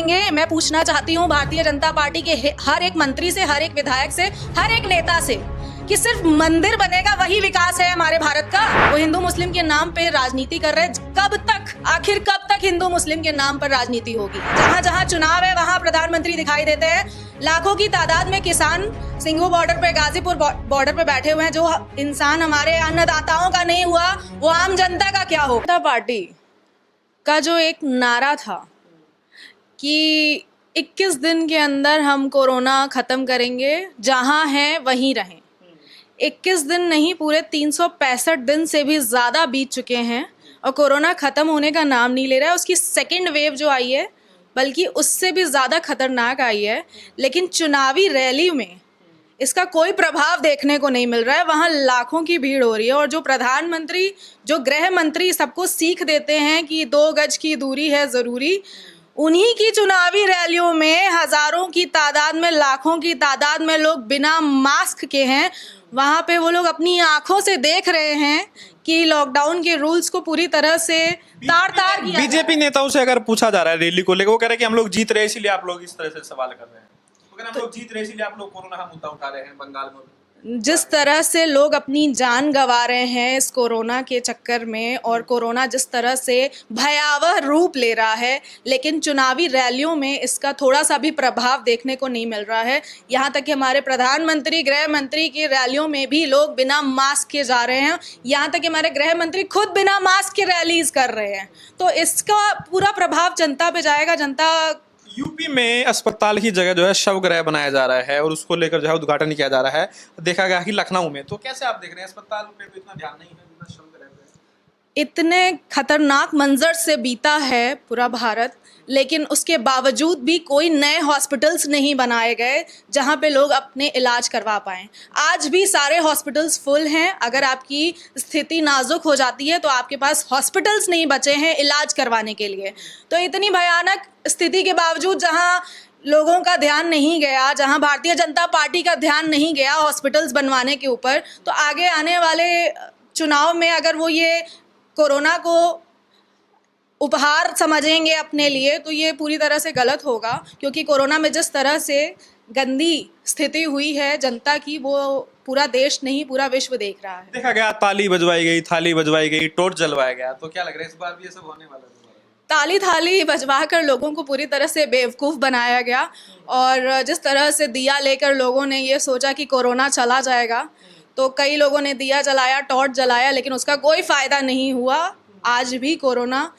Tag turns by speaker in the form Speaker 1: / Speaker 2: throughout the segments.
Speaker 1: उठेंगे? मैं पूछना चाहती हूँ भारतीय जनता पार्टी के हर एक मंत्री से, हर एक विधायक से, हर एक नेता से कि सिर्फ मंदिर बनेगा वही विकास है हमारे भारत का? वो हिंदू मुस्लिम के नाम पे राजनीति कर रहे हैं। कब तक, आखिर कब तक हिंदू मुस्लिम के नाम पर राजनीति होगी? जहाँ जहाँ चुनाव है वहाँ प्रधानमंत्री दिखाई देते हैं। लाखों की तादाद में किसान सिंघू बॉर्डर पे, गाजीपुर बॉर्डर पे बैठे हुए हैं। जो इंसान हमारे अन्नदाताओं का नहीं हुआ, वो आम जनता का क्या हो? जनता पार्टी का जो एक नारा था कि 21 दिन के अंदर हम कोरोना खत्म करेंगे, जहाँ हैं वहीं रहें। 21 दिन नहीं, पूरे 365 दिन से भी ज़्यादा बीत चुके हैं और कोरोना ख़त्म होने का नाम नहीं ले रहा है। उसकी सेकेंड वेव जो आई है, बल्कि उससे भी ज़्यादा खतरनाक आई है। लेकिन चुनावी रैली में इसका कोई प्रभाव देखने को नहीं मिल रहा है। वहाँ लाखों की भीड़ हो रही है और जो प्रधानमंत्री, जो गृह मंत्री सबको सीख देते हैं कि 2 गज की दूरी है ज़रूरी, उन्हीं की चुनावी रैलियों में हज़ारों की तादाद में, लाखों की तादाद में लोग बिना मास्क के हैं। वहाँ पे वो लोग अपनी आंखों से देख रहे हैं कि लॉकडाउन के रूल्स को पूरी तरह से तार-तार किया।
Speaker 2: बीजेपी नेताओं से अगर पूछा जा रहा है रैली को लेकर, वो कह रहे हैं कि हम लोग जीत रहे हैं इसीलिए आप लोग इस तरह से सवाल कर रहे हैं। अगर हम लोग जीत रहे हैं इसीलिए आप लोग कोरोना का मुद्दा उठा रहे हैं बंगाल में।
Speaker 1: जिस तरह से लोग अपनी जान गंवा रहे हैं इस कोरोना के चक्कर में, और कोरोना जिस तरह से भयावह रूप ले रहा है, लेकिन चुनावी रैलियों में इसका थोड़ा सा भी प्रभाव देखने को नहीं मिल रहा है। यहाँ तक कि हमारे प्रधानमंत्री, गृह मंत्री की रैलियों में भी लोग बिना मास्क के जा रहे हैं। यहाँ तक कि हमारे गृह मंत्री खुद बिना मास्क के रैलीज कर रहे हैं। तो इसका पूरा प्रभाव जनता पे जाएगा। जनता
Speaker 2: यूपी में अस्पताल की जगह जो है शवगृह बनाया जा रहा है और उसको लेकर जो है उद्घाटन किया जा रहा है। देखा गया कि लखनऊ में, तो कैसे आप देख रहे हैं? अस्पताल पे तो इतना ध्यान नहीं है जितना शवगृह पे।
Speaker 1: इतने खतरनाक मंजर से बीता है पूरा भारत, लेकिन उसके बावजूद भी कोई नए हॉस्पिटल्स नहीं बनाए गए जहां पे लोग अपने इलाज करवा पाएँ। आज भी सारे हॉस्पिटल्स फुल हैं। अगर आपकी स्थिति नाजुक हो जाती है तो आपके पास हॉस्पिटल्स नहीं बचे हैं इलाज करवाने के लिए। तो इतनी भयानक स्थिति के बावजूद जहां लोगों का ध्यान नहीं गया, जहां भारतीय जनता पार्टी का ध्यान नहीं गया हॉस्पिटल्स बनवाने के ऊपर, तो आगे आने वाले चुनाव में अगर वो ये कोरोना को उपहार समझेंगे अपने लिए, तो ये पूरी तरह से गलत होगा। क्योंकि कोरोना में जिस तरह से गंदी स्थिति हुई है जनता की, वो पूरा देश नहीं, पूरा विश्व देख रहा है।
Speaker 2: देखा गया ताली बजवाई गई, थाली बजवाई गई, टॉर्च जलवाया गया। तो क्या लग रहा है इस बार भी ये सब होने वाला है?
Speaker 1: ताली थाली बजवा कर लोगों को पूरी तरह से बेवकूफ़ बनाया गया। और जिस तरह से दिया लेकर लोगों ने ये सोचा कि कोरोना चला जाएगा, तो कई लोगों ने दिया जलाया, टॉर्च जलाया, लेकिन उसका कोई फ़ायदा नहीं हुआ। आज भी कोरोना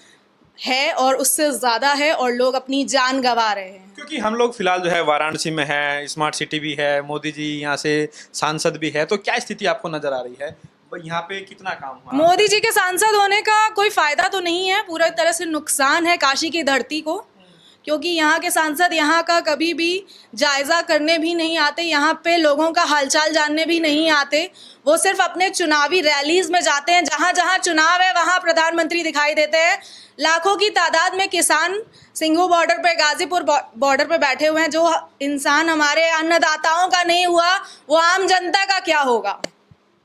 Speaker 1: है और उससे ज़्यादा है और लोग अपनी जान गंवा रहे हैं।
Speaker 2: क्योंकि हम लोग फिलहाल जो है वाराणसी में है, स्मार्ट सिटी भी है, मोदी जी यहाँ से सांसद भी है, तो क्या स्थिति आपको नजर आ रही है? यहाँ पे कितना काम हुआ?
Speaker 1: मोदी जी के सांसद होने का कोई फायदा तो नहीं है, पूरा तरह से नुकसान है काशी की धरती को। क्योंकि यहाँ के सांसद यहाँ का कभी भी जायज़ा करने भी नहीं आते, यहाँ पे लोगों का हालचाल जानने भी नहीं आते। वो सिर्फ अपने चुनावी रैलीज में जाते हैं। जहाँ जहाँ चुनाव है वहाँ प्रधानमंत्री दिखाई देते हैं। लाखों की तादाद में किसान सिंघू बॉर्डर पे, गाजीपुर बॉर्डर पे बैठे हुए हैं। जो इंसान हमारे अन्नदाताओं का नहीं हुआ, वो आम जनता का क्या होगा?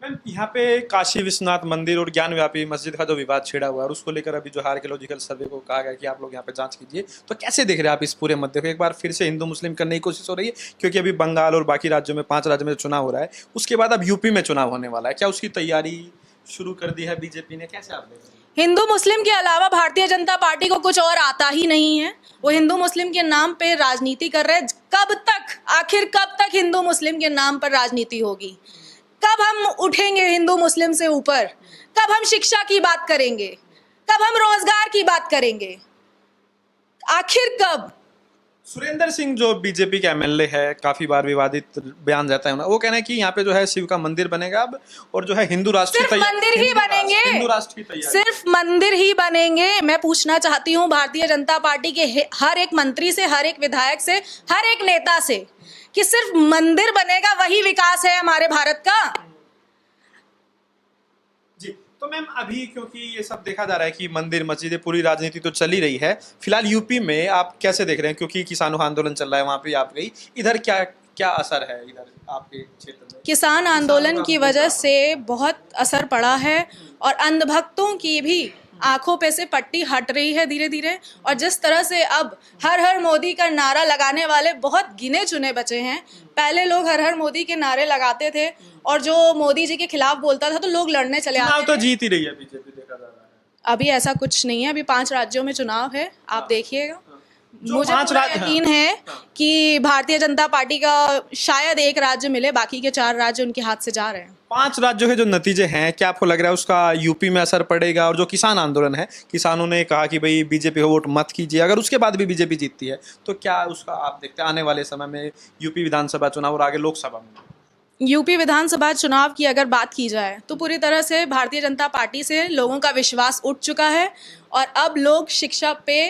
Speaker 2: मैम, यहाँ पे काशी विश्वनाथ मंदिर और ज्ञान व्यापी मस्जिद का जो विवाद छिड़ा हुआ है, और उसको लेकर अभी जो आर्कियोलॉजिकल सर्वे को कहा गया कि आप लोग यहाँ पे जांच कीजिए, तो कैसे देख रहे हैं आप इस पूरे मुद्दे को? एक बार फिर से हिंदू मुस्लिम करने की कोशिश हो रही है, क्योंकि अभी बंगाल और बाकी राज्यों में 5 राज्यों में चुनाव हो रहा है, उसके बाद अब यूपी में चुनाव होने वाला है। क्या उसकी तैयारी शुरू कर दी है बीजेपी ने? कैसे आप देख रहे हैं?
Speaker 1: हिंदू मुस्लिम के अलावा भारतीय जनता पार्टी को कुछ और आता ही नहीं है। वो हिंदू मुस्लिम के नाम पे राजनीति कर रहे हैं। कब तक, आखिर कब तक हिंदू मुस्लिम के नाम पर राजनीति होगी? कब हम उठेंगे हिंदू मुस्लिम से ऊपर? कब हम शिक्षा की बात करेंगे? कब हम रोजगार की बात करेंगे? आखिर कब?
Speaker 2: सुरेंद्र सिंह जो बीजेपी के एमएलए है, काफी बार विवादित बयान जाता है, वो कह रहे हैं कि यहाँ पे जो है शिव का मंदिर बनेगा अब, और जो है हिंदू राष्ट्र की
Speaker 1: सिर्फ मंदिर ही बनेंगे,
Speaker 2: हिंदू राष्ट्र की तैयारी,
Speaker 1: सिर्फ मंदिर ही बनेंगे। मैं पूछना चाहती हूँ भारतीय जनता पार्टी के हर एक मंत्री से, हर एक विधायक से, हर एक नेता से कि सिर्फ मंदिर बनेगा वही विकास है हमारे भारत का?
Speaker 2: जी, तो मैम अभी क्योंकि ये सब देखा जा रहा है कि मंदिर मस्जिदें, पूरी राजनीति तो चल ही रही है, फिलहाल यूपी में आप कैसे देख रहे हैं? क्योंकि किसानों का आंदोलन चल रहा है, वहाँ पे आप गई, इधर क्या क्या असर है इधर आपके क्षेत्र में?
Speaker 1: किसान आंदोलन की वजह से बहुत असर पड़ा है और अंधभक्तों की भी आंखों पे से पट्टी हट रही है धीरे धीरे। और जिस तरह से अब हर हर मोदी का नारा लगाने वाले बहुत गिने चुने बचे हैं। पहले लोग हर हर मोदी के नारे लगाते थे और जो मोदी जी के खिलाफ बोलता था तो लोग लड़ने चले
Speaker 2: चुनाव
Speaker 1: आते
Speaker 2: तो
Speaker 1: थे।
Speaker 2: जीत ही रही है बीजेपी, देखा जा रहा है।
Speaker 1: अभी ऐसा कुछ नहीं है, अभी 5 राज्यों में चुनाव है, आप देखिएगा।
Speaker 2: जो
Speaker 1: मुझे
Speaker 2: 5
Speaker 1: पूरा
Speaker 2: राज्य-
Speaker 1: यकीन है कि भारतीय जनता पार्टी का शायद एक राज्य मिले, बाकी के 4 राज्य उनके हाथ से जा रहे हैं।
Speaker 2: 5 राज्यों के जो नतीजे हैं, क्या आपको लग रहा है उसका यूपी में असर पड़ेगा? और जो किसान आंदोलन है, किसानों ने कहा कि भाई बीजेपी को वोट मत कीजिए, अगर उसके बाद भी बीजेपी जीतती है तो क्या उसका आप देखते हैं आने वाले समय में यूपी विधानसभा चुनाव और आगे लोकसभा में?
Speaker 1: यूपी विधानसभा चुनाव की अगर बात की जाए तो पूरी तरह से भारतीय जनता पार्टी से लोगों का विश्वास उठ चुका है और अब लोग शिक्षा पे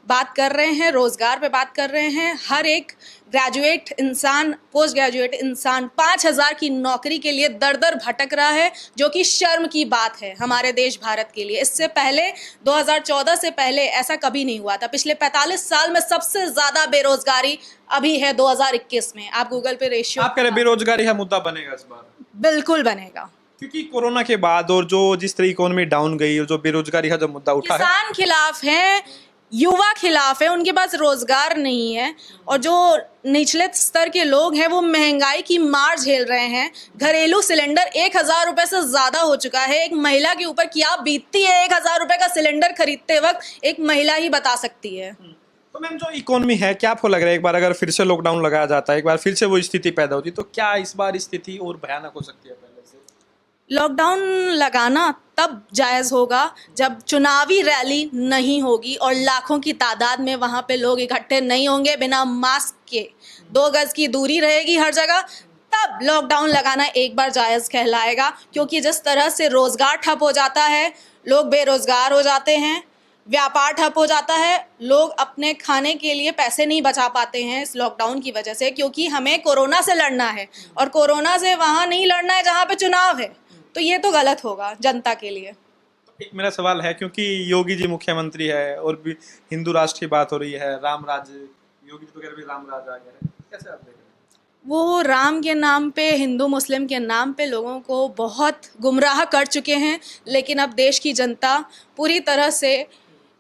Speaker 1: बात कर रहे हैं, रोजगार पे बात कर रहे हैं। हर एक ग्रेजुएट इंसान, पोस्ट ग्रेजुएट इंसान 5,000 की नौकरी के लिए दर दर भटक रहा है, जो कि शर्म की बात है हमारे देश भारत के लिए। इससे पहले 2014 से पहले ऐसा कभी नहीं हुआ था। पिछले 45 साल में सबसे ज़्यादा बेरोजगारी अभी है 2021 में। आप गूगल पे रेशियो,
Speaker 2: आप कह रहे बेरोजगारी का मुद्दा बनेगा इस बार?
Speaker 1: बिल्कुल बनेगा,
Speaker 2: क्योंकि कोरोना के बाद और जो जिस तरह इकोनॉमी डाउन गई और जो बेरोजगारी का जो मुद्दा उठा है,
Speaker 1: किसान खिलाफ हैं, युवा खिलाफ है, उनके पास रोजगार नहीं है और जो निचले स्तर के लोग हैं वो महंगाई की मार झेल रहे हैं। घरेलू सिलेंडर 1,000 रुपए से ज्यादा हो चुका है। एक महिला के ऊपर क्या बीतती है 1,000 रुपए का सिलेंडर खरीदते वक्त, एक महिला ही बता सकती है।
Speaker 2: तो मैम जो इकोनॉमी है, क्या आपको लग रहा है एक बार अगर फिर से लॉकडाउन लगाया जाता है, एक बार फिर से वो स्थिति पैदा होती तो क्या इस बार स्थिति और भयानक हो सकती है पहले से?
Speaker 1: लॉकडाउन लगाना तब जायज़ होगा जब चुनावी रैली नहीं होगी और लाखों की तादाद में वहाँ पे लोग इकट्ठे नहीं होंगे, बिना मास्क के, 2 गज की दूरी रहेगी हर जगह, तब लॉकडाउन लगाना एक बार जायज़ कहलाएगा। क्योंकि जिस तरह से रोज़गार ठप हो जाता है, लोग बेरोज़गार हो जाते हैं, व्यापार ठप हो जाता है, लोग अपने खाने के लिए पैसे नहीं बचा पाते हैं इस लॉकडाउन की वजह से। क्योंकि हमें कोरोना से लड़ना है और कोरोना से वहाँ नहीं लड़ना है जहाँ पे चुनाव है, तो ये तो गलत होगा जनता के लिए।
Speaker 2: एक मेरा सवाल है, क्योंकि योगी जी मुख्यमंत्री है और भी हिंदू राष्ट्र की बात हो रही है, राम राज्य, योगी जी तो कह रहे हैं राम राज आ गया है, कैसे आप देख रहे हैं?
Speaker 1: वो राम के नाम पे, हिंदू मुस्लिम के नाम पे लोगों को बहुत गुमराह कर चुके हैं, लेकिन अब देश की जनता पूरी तरह से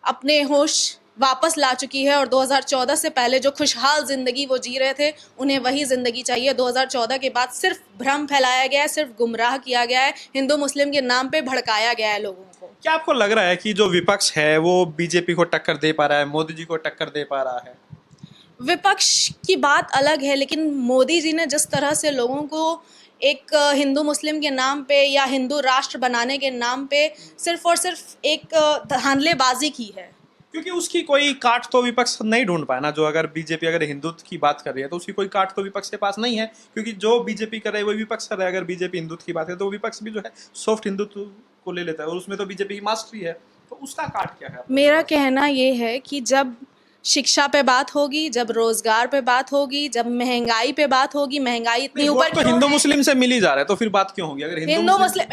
Speaker 1: अपने होश वापस ला चुकी है और 2014 से पहले जो खुशहाल ज़िंदगी वो जी रहे थे, उन्हें वही ज़िंदगी चाहिए। 2014 के बाद सिर्फ भ्रम फैलाया गया है, सिर्फ गुमराह किया गया है, हिंदू मुस्लिम के नाम पे भड़काया गया है लोगों को।
Speaker 2: क्या आपको लग रहा है कि जो विपक्ष है वो बीजेपी को टक्कर दे पा रहा है, मोदी जी को टक्कर दे पा रहा है?
Speaker 1: विपक्ष की बात अलग है, लेकिन मोदी जी ने जिस तरह से लोगों को एक हिंदू मुस्लिम के नाम पे या हिंदू राष्ट्र बनाने के नाम पे सिर्फ और सिर्फ एक धांधलेबाजी की है,
Speaker 2: क्योंकि उसकी कोई काट तो विपक्ष नहीं ढूंढ पाया ना। जो अगर बीजेपी अगर हिंदुत्व की बात कर रही है तो उसकी कोई काट तो विपक्ष के पास नहीं है, क्योंकि जो बीजेपी कर रहा है वो विपक्ष कर रहा है। अगर बीजेपी हिंदुत्व की बात करे तो विपक्ष भी जो है सॉफ्ट हिंदुत्व को ले लेता है और उसमें तो बीजेपी की मास्टरी है, तो उसका काट क्या है?
Speaker 1: मेरा कहना ये है कि जब शिक्षा पे बात होगी, जब रोजगार पे बात होगी, जब महंगाई पे बात होगी, महंगाई इतनी ऊपर
Speaker 2: तो हिंदू मुस्लिम से मिल ही जा रहा है, तो फिर बात क्यों होगी? अगर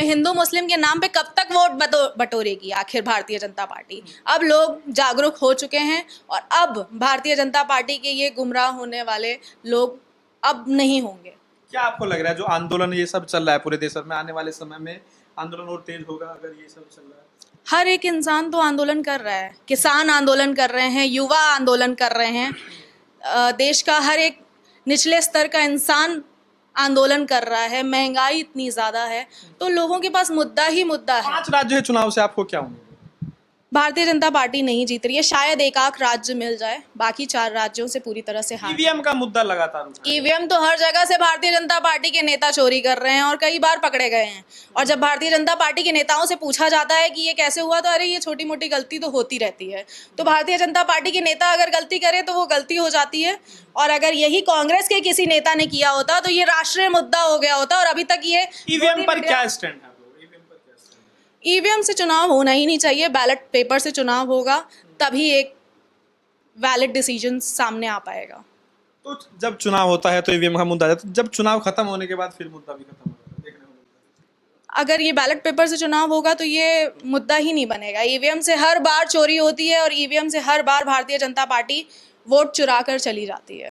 Speaker 1: हिंदू मुस्लिम के नाम पे कब तक वोट बटोरेगी आखिर भारतीय जनता पार्टी? अब लोग जागरूक हो चुके हैं और अब भारतीय जनता पार्टी के ये गुमराह होने वाले लोग अब नहीं होंगे।
Speaker 2: क्या आपको लग रहा है जो आंदोलन ये सब चल रहा है पूरे देश में, आने वाले समय में आंदोलन और तेज होगा अगर ये सब चल रहा है?
Speaker 1: हर एक इंसान तो आंदोलन कर रहा है, किसान आंदोलन कर रहे हैं, युवा आंदोलन कर रहे हैं, देश का हर एक निचले स्तर का इंसान आंदोलन कर रहा है। महंगाई इतनी ज़्यादा है तो लोगों के पास मुद्दा ही मुद्दा है।
Speaker 2: 5 राज्य चुनाव से आपको क्या उम्मीद है?
Speaker 1: भारतीय जनता पार्टी नहीं जीत रही है, शायद एक आध राज्य मिल जाए, बाकी 4 राज्यों से पूरी तरह से हार।
Speaker 2: ईवीएम का मुद्दा लगातार उठा है।
Speaker 1: ईवीएम तो हर जगह से भारतीय जनता पार्टी के नेता चोरी कर रहे हैं और कई बार पकड़े गए हैं। और जब भारतीय जनता पार्टी के नेताओं से पूछा जाता है कि ये कैसे हुआ, तो अरे ये छोटी मोटी गलती तो होती रहती है। तो भारतीय जनता पार्टी के नेता अगर गलती करे तो वो गलती हो जाती है, और अगर यही कांग्रेस के किसी नेता ने किया होता तो ये राष्ट्रीय मुद्दा हो गया होता और अभी तक ये
Speaker 2: ईवीएम पर क्या स्टैंड है?
Speaker 1: ईवीएम से चुनाव होना ही नहीं चाहिए, बैलेट पेपर से चुनाव होगा, तभी एक वैलिड डिसीजन सामने आ पाएगा।
Speaker 2: तो जब चुनाव होता है तो ईवीएम का मुद्दा आ जाता है, जब चुनाव खत्म होने के बाद फिर मुद्दा भी खत्म होता है, देखने को मिलता है।
Speaker 1: अगर ये बैलेट पेपर से चुनाव होगा तो ये मुद्दा ही नहीं बनेगा। ईवीएम से हर बार चोरी होती है और ईवीएम से हर बार भारतीय जनता पार्टी वोट चुरा कर चली जाती है।